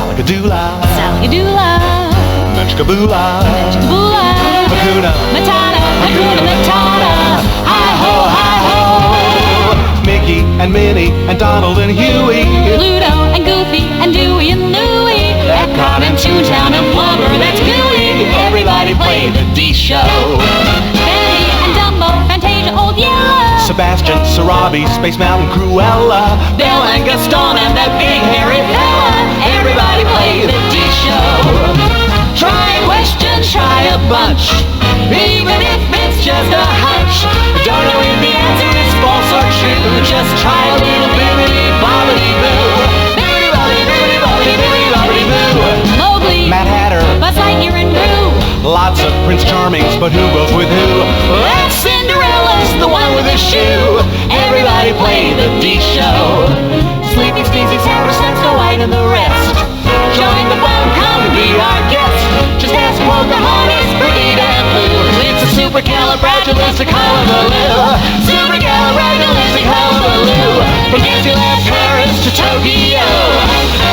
Saligadoola, Saligadoola, Menchkaboola, Menchkaboola, Hakuna Matata, Hakuna Matata. Hi-ho, hi-ho. Mickey and Minnie and Donald and Huey, Pluto and Goofy and Dewey and Louie, Epcot and Toontown and Flubber, that's gooey. Everybody play the D-Show. Benny and Dumbo, Fantasia, Old Yeller, Sebastian, Sarabi, Space Mountain, Cruella, Belle and Gaston and that big hairy fella. Everybody play the D-Show. Try questions, try a bunch, even if it's just a hunch. Don't know if the answer is false or true, just try a little bibbidi-bobbidi-boo. Bibbidi-bobbidi-bibbidi-bobbidi-boo. Mowgli, Mad Hatter, Buzz Lightyear and Roo. lots of Prince Charmings, but who goes with who? Well, Cinderella's the one with a shoe. Everybody play the D-Show. Sleepy, Sneezy, Sarah, Snow White, and the rest. Join the fun, come be our guest. Just ask Pocahontas, Perdita, and Blue. It's a supercalifragilisticexpialidocious. Supercalifragilisticexpialidocious. From Disneyland, Paris to Tokyo.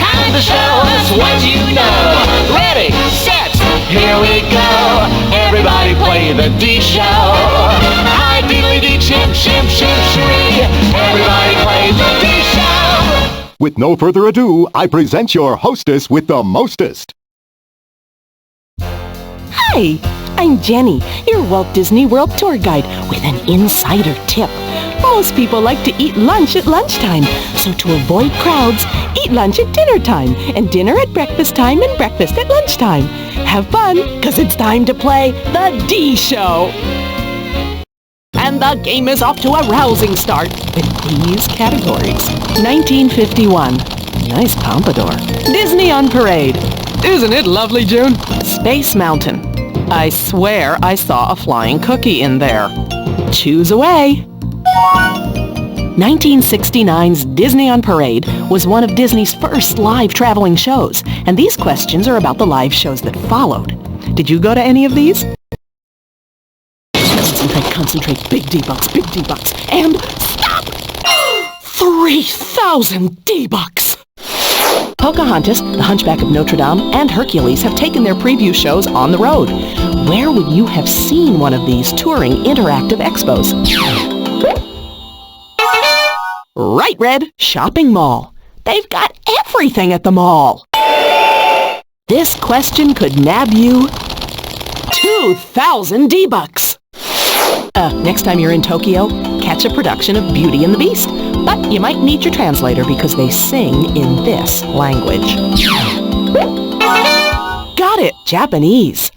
Time to show us what you know. Ready, set, here we go. Everybody play the D-Show. Hi, diddly-dee, chimp, chimp, chimp, shree. Everybody play the D-Show. With no further ado, I present your hostess with the mostest. Hi, I'm Jenny, your Walt Disney World tour guide with an insider tip. Most people like to eat lunch at lunchtime, so to avoid crowds, eat lunch at dinner time, and dinner at breakfast time, and breakfast at lunchtime. Have fun, 'cause it's time to play the D-Show. And the game is off to a rousing start with these categories. 1951. Nice pompadour. Disney on Parade. Isn't it lovely, June? Space Mountain. I swear I saw a flying cookie in there. Choose away. 1969's Disney on Parade was one of Disney's first live traveling shows, and these questions are about the live shows that followed. Did you go to any of these? Concentrate, big D-bucks, and stop! 3,000 D-bucks! Pocahontas, The Hunchback of Notre Dame, and Hercules have taken their preview shows on the road. Where would you have seen one of these touring interactive expos? Right, Red, shopping mall. They've got everything at the mall. This question could nab you 2,000 D-bucks. Next time you're in Tokyo, catch a production of Beauty and the Beast. But you might need your translator because they sing in this language. Got it! Japanese.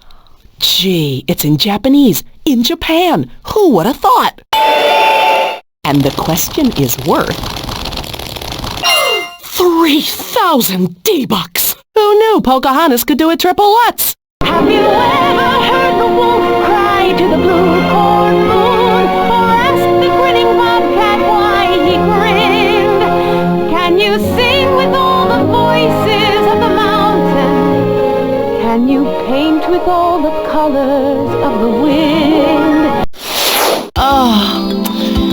Gee, it's in Japanese. In Japan. Who would have thought? And the question is worth 3,000 D-bucks. Who knew Pocahontas could do a triple Lutz? Have you ever heard the wolf cry to the blue corn moon, or asked the grinning bobcat why he grinned? Can you sing with all the voices of the mountain? Can you paint with all the colors of the wind? Oh,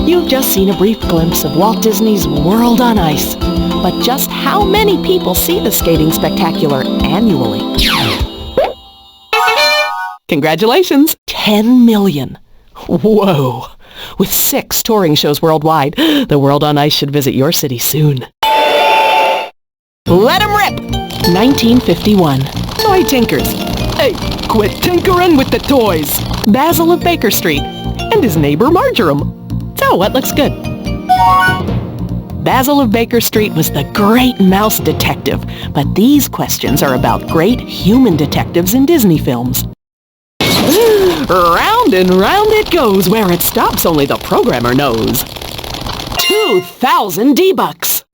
you've just seen a brief glimpse of Walt Disney's World on Ice. But just how many people see the skating spectacular annually? Congratulations! 10 million. Whoa! With 6 touring shows worldwide, the World on Ice should visit your city soon. Let 'em rip! 1951. Toy Tinkers. Hey, quit tinkering with the toys! Basil of Baker Street and his neighbor Marjoram. So, what looks good? Basil of Baker Street was the great mouse detective, but these questions are about great human detectives in Disney films. Round and round it goes, where it stops only the programmer knows. 2,000 D-bucks!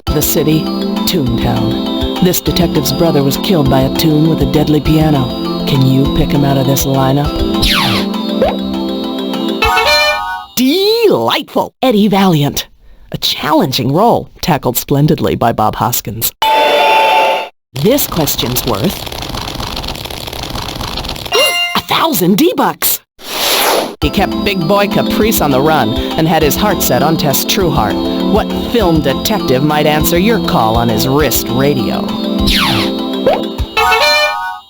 The city, Toontown. This detective's brother was killed by a tune with a deadly piano. Can you pick him out of this lineup? Delightful! Eddie Valiant. A challenging role, tackled splendidly by Bob Hoskins. This question's worth 1,000 D-bucks! He kept Big Boy Caprice on the run and had his heart set on Tess Trueheart. What film detective might answer your call on his wrist radio?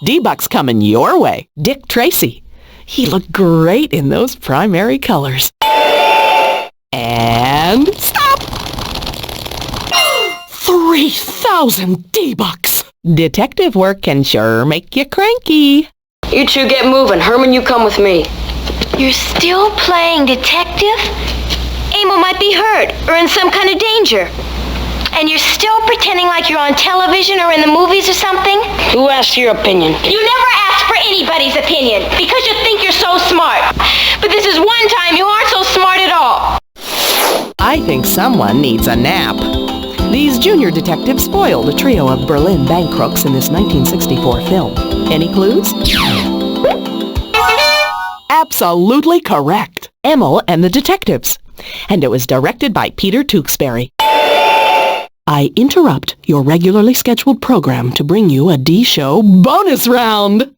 D-Buck's coming your way. Dick Tracy. He looked great in those primary colors. And stop! 3,000 D-Bucks! Detective work can sure make you cranky. You two get moving. Herman, you come with me. You're still playing detective? Emil might be hurt or in some kind of danger. And you're still pretending like you're on television or in the movies or something? Who asked your opinion? You never ask for anybody's opinion because you think you're so smart. But this is one time you aren't so smart at all. I think someone needs a nap. These junior detectives spoiled a trio of Berlin bank crooks in this 1964 film. Any clues? Absolutely correct. Emil and the Detectives. And it was directed by Peter Tewksbury. I interrupt your regularly scheduled program to bring you a D-Show bonus round.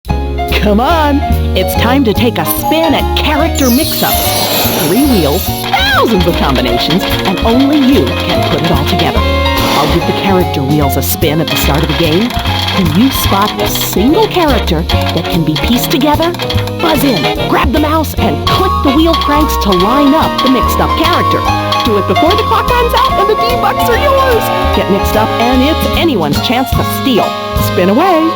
Come on, it's time to take a spin at character mix-ups. 3 wheels, thousands of combinations, and only you can put it all together. I'll give the character wheels a spin at the start of the game. Can you spot a single character that can be pieced together? Buzz in, grab the mouse, and click the wheel cranks to line up the mixed-up character. Do it before the clock runs out and the D-Bucks are yours. Get mixed up and it's anyone's chance to steal. Spin away.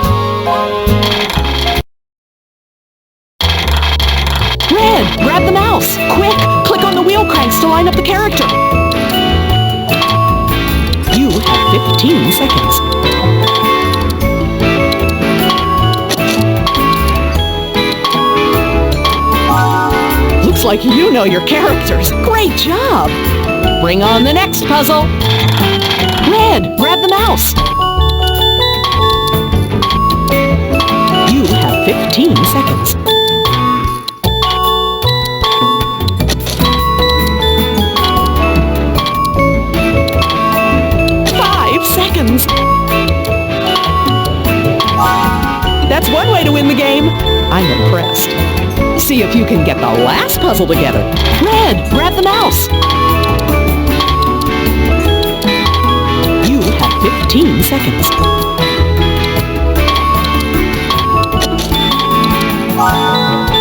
Red, grab the mouse. Quick, click on the wheel cranks to line up the character. You have 15 seconds. Looks like you know your characters. Great job! Bring on the next puzzle. Red, grab the mouse. You have 15 seconds. Seconds. That's one way to win the game. I'm impressed. See if you can get the last puzzle together. Red, grab the mouse. You have 15 seconds.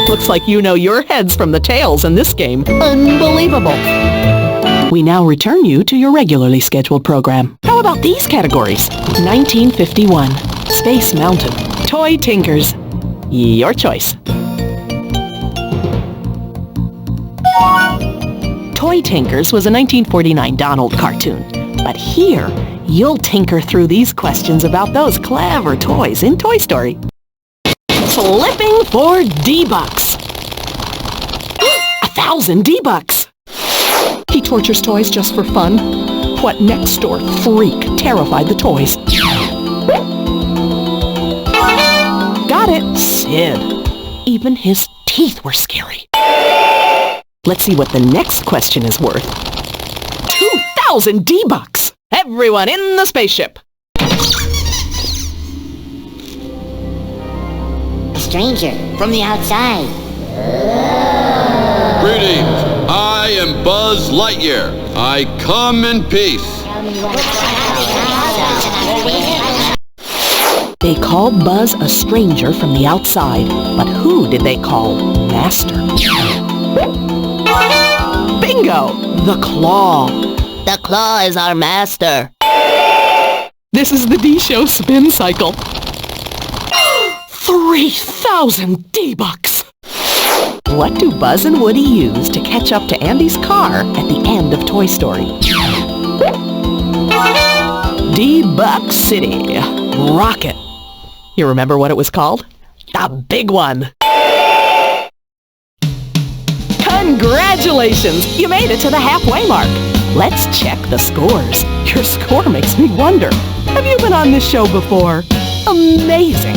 Looks like you know your heads from the tails in this game. Unbelievable. We now return you to your regularly scheduled program. How about these categories? 1951, Space Mountain, Toy Tinkers. Your choice. Toy Tinkers was a 1949 Donald cartoon. But here, you'll tinker through these questions about those clever toys in Toy Story. Flipping for D-Bucks. 1,000 D-Bucks. He tortures toys just for fun. What next-door freak terrified the toys? Got it, Sid. Even his teeth were scary. Let's see what the next question is worth. 2,000 D-Bucks! Everyone in the spaceship! A stranger from the outside. Greetings. I am Buzz Lightyear. I come in peace. They called Buzz a stranger from the outside, but who did they call Master? Bingo! The Claw. The Claw is our master. This is the D-Show spin cycle. 3,000 D-Bucks! What do Buzz and Woody use to catch up to Andy's car at the end of Toy Story? D-Buck City. Rocket. You remember what it was called? The big one. Congratulations! You made it to the halfway mark. Let's check the scores. Your score makes me wonder. Have you been on this show before? Amazing!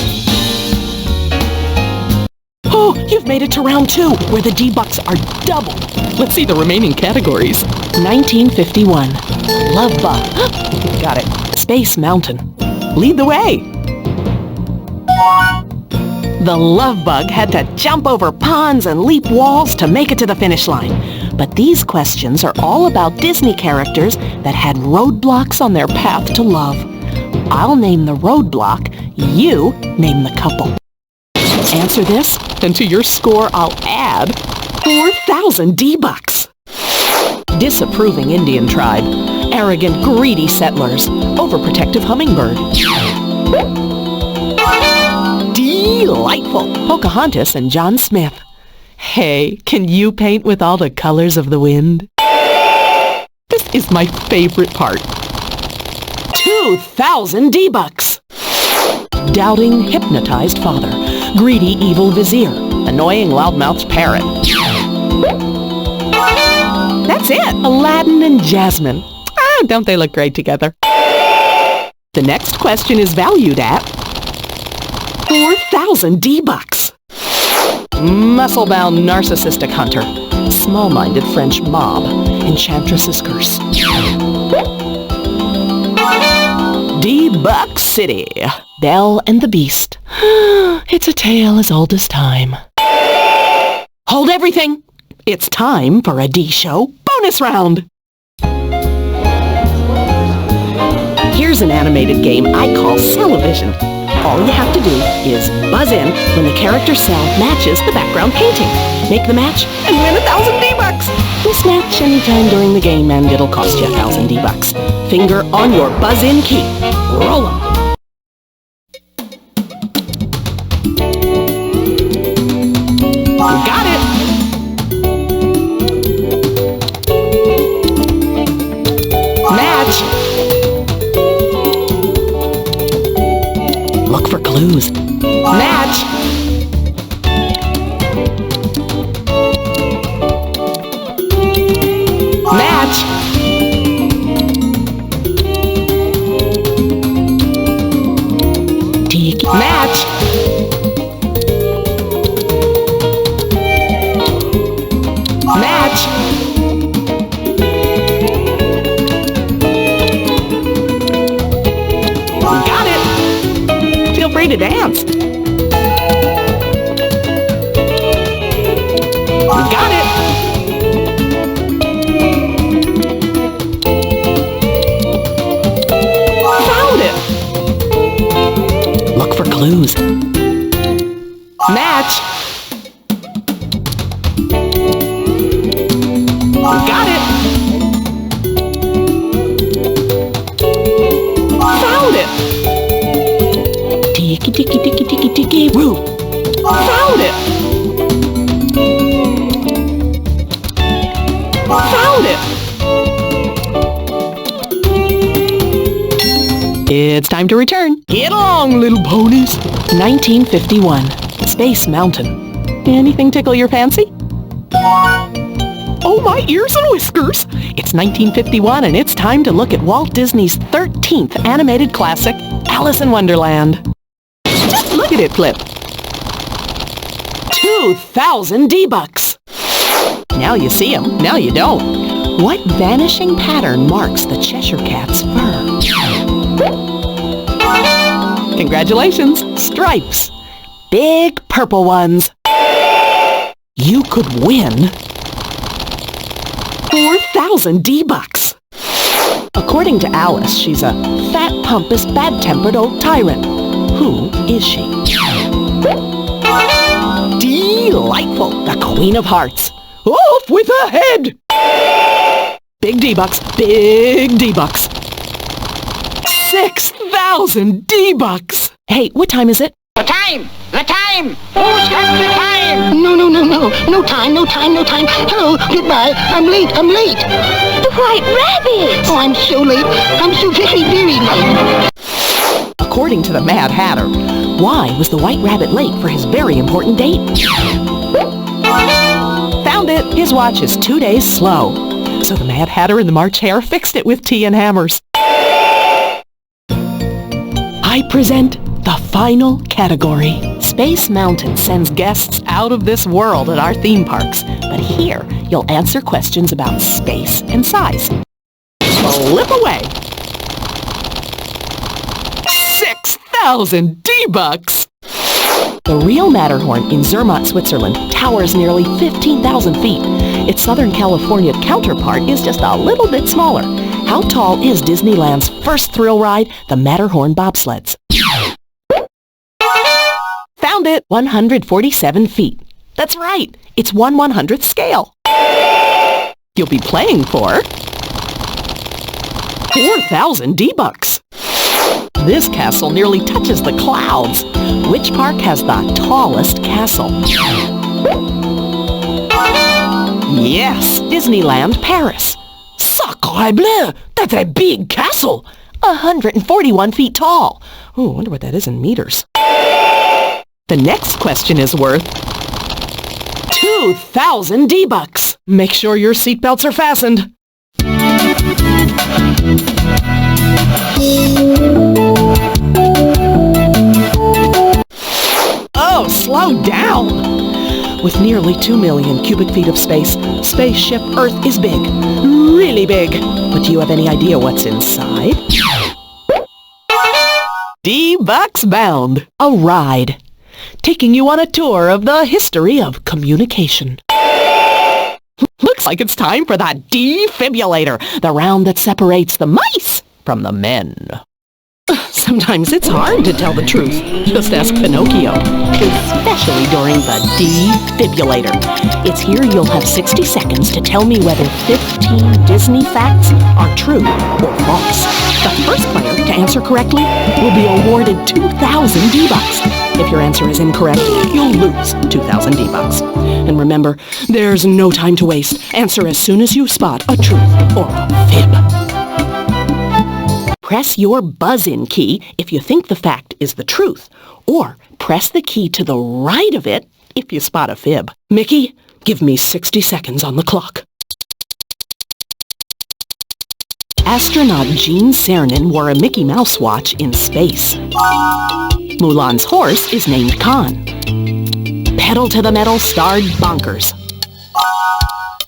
Oh, you've made it to round 2, where the D-Bucks are doubled. Let's see the remaining categories. 1951. Love Bug. Got it. Space Mountain. Lead the way. The Love Bug had to jump over ponds and leap walls to make it to the finish line. But these questions are all about Disney characters that had roadblocks on their path to love. I'll name the roadblock, you name the couple. Answer this, and to your score I'll add 4,000 D-bucks. Disapproving Indian tribe, arrogant, greedy settlers, overprotective hummingbird. Delightful, Pocahontas and John Smith. Hey, can you paint with all the colors of the wind? This is my favorite part. 2,000 D-bucks. Doubting, hypnotized father, greedy, evil vizier, annoying, loudmouthed parrot. That's it! Aladdin and Jasmine. Don't they look great together? The next question is valued at 4,000 D-bucks. Muscle-bound narcissistic hunter, small-minded French mob, enchantress's curse. D-Buck City, Belle and the Beast. It's a tale as old as time. Hold everything! It's time for a D-Show bonus round! Here's an animated game I call Cell-O-Vision. All you have to do is buzz in when the character cell matches the background painting. Make the match and win 1,000 D-bucks. Mismatch anytime during the game and it'll cost you 1,000 D-bucks. Finger on your buzz-in key. Roll 'em. Got it. Match. Look for clues. Match. Match. Tiki. Match. Match. Got it. Feel free to dance. Got it. Found it. Look for clues. Match. Got it. Found it. Tiki tiki tiki tiki tiki woo. Found it. Found it. It's time to return. Get along, little ponies. 1951. Space Mountain. Anything tickle your fancy? Oh, my ears and whiskers! It's 1951 and it's time to look at Walt Disney's 13th animated classic, Alice in Wonderland. Just look at it, Flip. 2,000 D-bucks. Now you see 'em, now you don't. What vanishing pattern marks the Cheshire Cat's fur? Congratulations, stripes. Big purple ones. You could win 4,000 D-bucks. According to Alice, she's a fat, pompous, bad-tempered old tyrant. Who is she? Delightful, the Queen of Hearts. Off with her head! Big D-bucks, big D-bucks. 6,000 D-bucks. Hey, what time is it? The time! The time! Who's got the time? No time. Hello, goodbye. I'm late. The White Rabbit! Oh, I'm so late. I'm so very, very late. According to the Mad Hatter, why was the White Rabbit late for his very important date? Found it. His watch is 2 days slow. So the Mad Hatter and the March Hare fixed it with tea and hammers. I present the final category. Space Mountain sends guests out of this world at our theme parks. But here, you'll answer questions about space and size. Flip away. 6,000 D-bucks. The real Matterhorn in Zermatt, Switzerland, towers nearly 15,000 feet. Its Southern California counterpart is just a little bit smaller. How tall is Disneyland's first thrill ride, the Matterhorn bobsleds? Found it! 147 feet. That's right. It's 1/100th scale. You'll be playing for 4,000 D-Bucks. This castle nearly touches the clouds. Which park has the tallest castle? Yes, Disneyland Paris. Sacre bleu! That's a big castle! 141 feet tall. Oh, I wonder what that is in meters. The next question is worth 2,000 D-Bucks. Make sure your seatbelts are fastened. Oh, slow down! With nearly 2 million cubic feet of space, spaceship Earth is big. Really big. But do you have any idea what's inside? D-Bucks Bound. A ride. Taking you on a tour of the history of communication. Looks like it's time for the defibrillator, the round that separates the mice from the men. Sometimes it's hard to tell the truth. Just ask Pinocchio, especially during the defibrillator. It's here you'll have 60 seconds to tell me whether 15 Disney facts are true or false. The first player to answer correctly will be awarded 2,000 D-Bucks. If your answer is incorrect, you'll lose 2,000 D-Bucks. And remember, there's no time to waste. Answer as soon as you spot a truth or a fib. Press your buzz-in key if you think the fact is the truth, or press the key to the right of it if you spot a fib. Mickey, give me 60 seconds on the clock. Astronaut Gene Cernan wore a Mickey Mouse watch in space. Mulan's horse is named Khan. Pedal to the Metal starred Bonkers.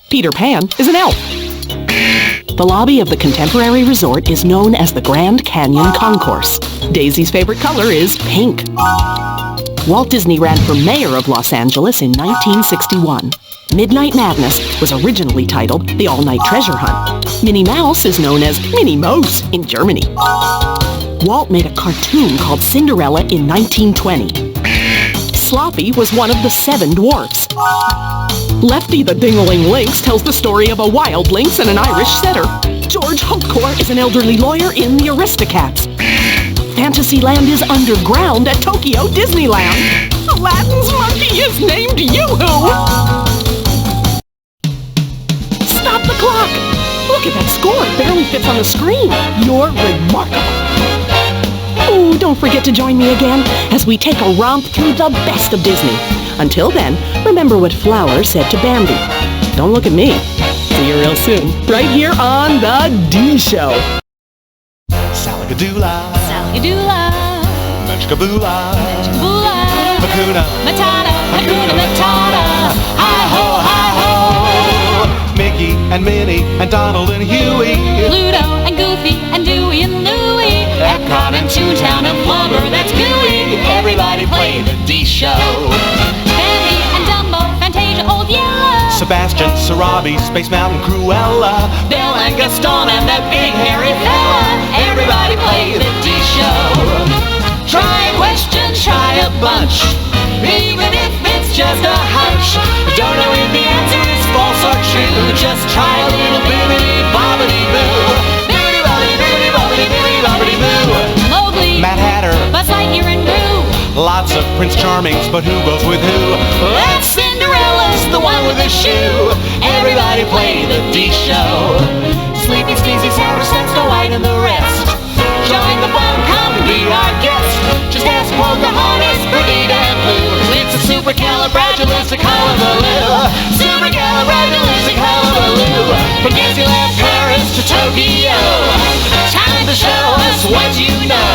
Peter Pan is an elf. The lobby of the Contemporary Resort is known as the Grand Canyon Concourse. Daisy's favorite color is pink. Walt Disney ran for mayor of Los Angeles in 1961. Midnight Madness was originally titled The All-Night Treasure Hunt. Minnie Mouse is known as Minnie Maus in Germany. Walt made a cartoon called Cinderella in 1920. Sloppy was one of the 7 dwarfs. Lefty the Dingling Lynx tells the story of a wild lynx and an Irish setter. George Hopecore is an elderly lawyer in the Aristocats. Fantasyland is underground at Tokyo Disneyland. Aladdin's monkey is named Yoo-Hoo. Stop the clock! Look at that score, it barely fits on the screen. You're remarkable. Oh, don't forget to join me again as we take a romp through the best of Disney. Until then, remember what Flower said to Bambi. Don't look at me. See you real soon, right here on The D Show. Salagadoola, Salagadoola, Mechkaboola, Mechkaboola, Hakuna, Matata, Hakuna Matata, hi-ho, hi-ho. Mickey and Minnie and Donald and Huey, Pluto and Goofy and Dewey and Louie, Epcot and Toontown and Flubber, that's gooey. Everybody play the D-Show. Bambi and Dumbo, Fantasia, Old Yellow, Sebastian, Sarabi, Space Mountain, Cruella, Belle and Gaston and that big hairy fella. Everybody play the D-Show. Try a question, try a bunch, even if it's just a hunch. Don't know if the answer is false or true, just try a little bibbidi-bobbidi-boo. Bibbidi-bobbidi-bibbidi-bobbidi-boo. Mowgli, Mad Hatter, Buzz Lightyear and Gru. lots of Prince Charmings, but who goes with who? That's Cinderella's the one with the shoe. Everybody play the D-Show. Sleepy, Sneezy, Sour, Snow White and the rest. Join the fun, come be our guest. Just ask Pocahontas, Perdita and Blue. It's a supercalifragilisticexpialidocious. Supercalifragilisticexpialidocious. From Disneyland Paris to Tokyo, time to show us what you know.